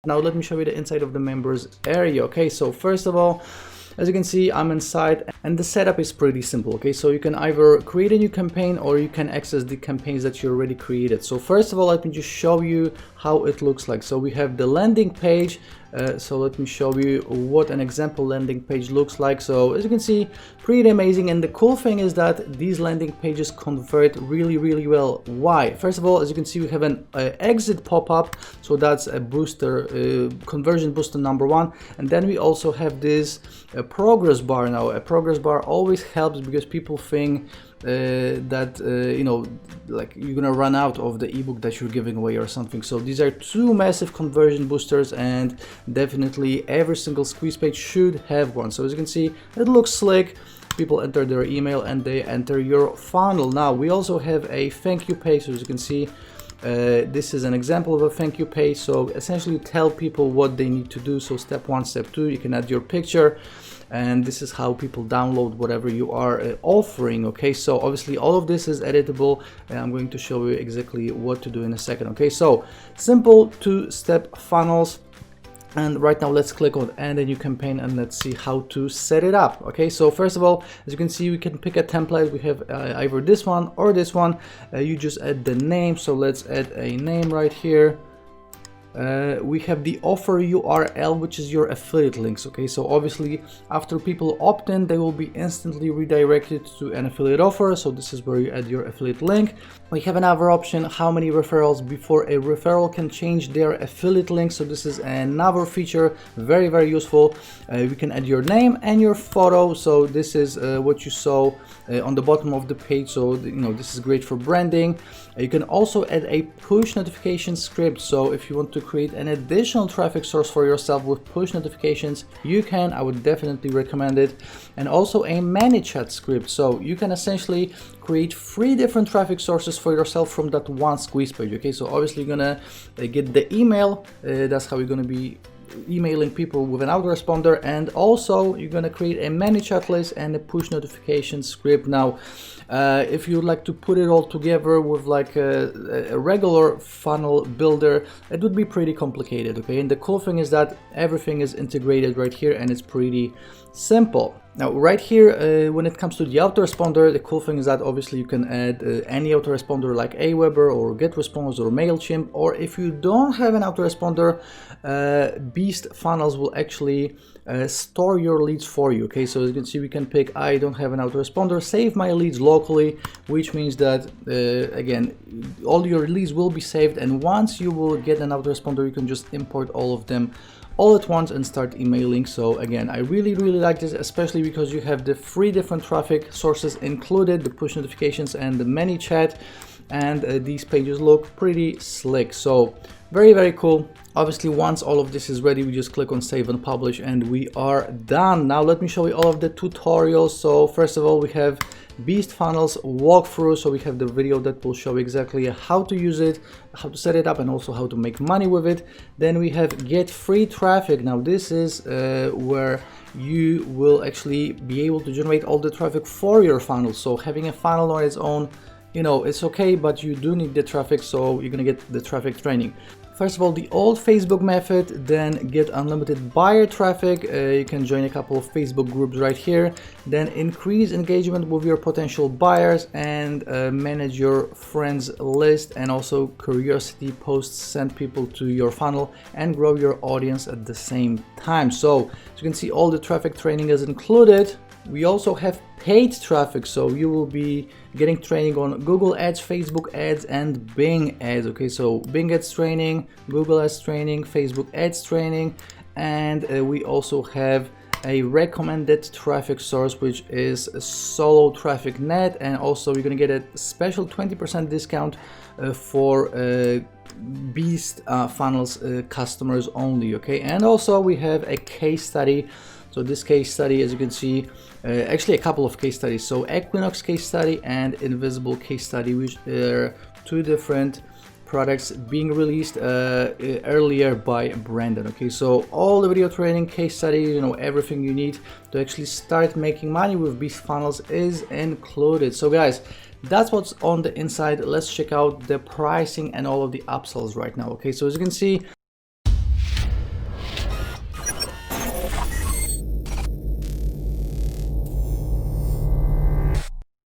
Now let me show you the inside of the members area. Okay, so first of all, as you can see, I'm inside and the setup is pretty simple. Okay, so you can either create a new campaign or you can access the campaigns that you already created. So first of all, let me just show you how it looks like. So we have the landing page. So let me show you what an example landing page looks like. So as you can see, pretty amazing. And the cool thing is that these landing pages convert really well. Why? First of all, as you can see, we have an exit pop-up. So that's a booster, conversion booster number one. And then we also have this progress bar. Now a progress bar always helps because people think that you know, like you're gonna run out of the ebook that you're giving away or something. So these are two massive conversion boosters, and definitely every single squeeze page should have one. So as you can see, it looks slick. People enter their email and they enter your funnel. Now we also have a thank you page. So as you can see, this is an example of a thank you page. So essentially you tell people what they need to do. So step one, step two, you can add your picture, and this is how people download whatever you are offering. Okay, so obviously all of this is editable, and I'm going to show you exactly what to do in a second. Okay, so simple two-step funnels. And right now let's click on add a new campaign and let's see how to set it up. Okay, so first of all, as you can see, we can pick a template. We have either this one or this one. You just add the name. So let's add a name right here. We have the offer URL, which is your affiliate links. Okay, so obviously after people opt in, they will be instantly redirected to an affiliate offer. So this is where you add your affiliate link. We have another option, how many referrals before a referral can change their affiliate link. So this is another feature, very useful. We can add your name and your photo. So this is what you saw on the bottom of the page. So you know, this is great for branding. You can also add a push notification script. So if you want to create an additional traffic source for yourself with push notifications, you can. I would definitely recommend it. And also a ManyChat script. So you can essentially create 3 different traffic sources for yourself from that one squeeze page. Okay, so obviously you're gonna get the email. That's how you're gonna be emailing people with an autoresponder, and also you're going to create a ManyChat list and a push notification script. Now if you would like to put it all together with like a regular funnel builder, it would be pretty complicated. Okay, and the cool thing is that everything is integrated right here and it's pretty simple. Now right here, when it comes to the autoresponder, the cool thing is that obviously you can add any autoresponder like Aweber or GetResponse or MailChimp, or if you don't have an autoresponder, BeastFunnels will actually store your leads for you. Okay, so as you can see, we can pick I don't have an autoresponder, save my leads locally, which means that again, all your leads will be saved, and once you will get an autoresponder, you can just import all of them all at once and start emailing. So again, I really like this, especially because you have the 3 different traffic sources included, the push notifications and the ManyChat, and these pages look pretty slick. So very cool. Obviously, once all of this is ready, we just click on save and publish and we are done. Now let me show you all of the tutorials. So first of all, we have BeastFunnels walkthrough. So we have the video that will show exactly how to use it, how to set it up, and also how to make money with it. Then we have get free traffic. Now this is where you will actually be able to generate all the traffic for your funnel. So having a funnel on its own, you know, it's okay, but you do need the traffic, so you're gonna get the traffic training. First of all, the old Facebook method, then get unlimited buyer traffic. You can join a couple of Facebook groups right here, then increase engagement with your potential buyers, and manage your friends list, and also curiosity posts, send people to your funnel and grow your audience at the same time. So as you can see, all the traffic training is included. We also have paid traffic, so you will be getting training on Google Ads, Facebook Ads, and Bing Ads. Okay, so Bing Ads training, Google Ads training, Facebook Ads training, and we also have a recommended traffic source, which is a solo traffic net, and also you're gonna get a special 20% discount for BeastFunnels customers only. Okay, and also we have a case study. So this case study, as you can see, actually a couple of case studies. So Equinox case study and Invisible case study, which are 2 different products being released earlier by Brendan. Okay, so all the video training, case study, you know, everything you need to actually start making money with BeastFunnels is included. So guys, that's what's on the inside. Let's check out the pricing and all of the upsells right now. Okay, so as you can see,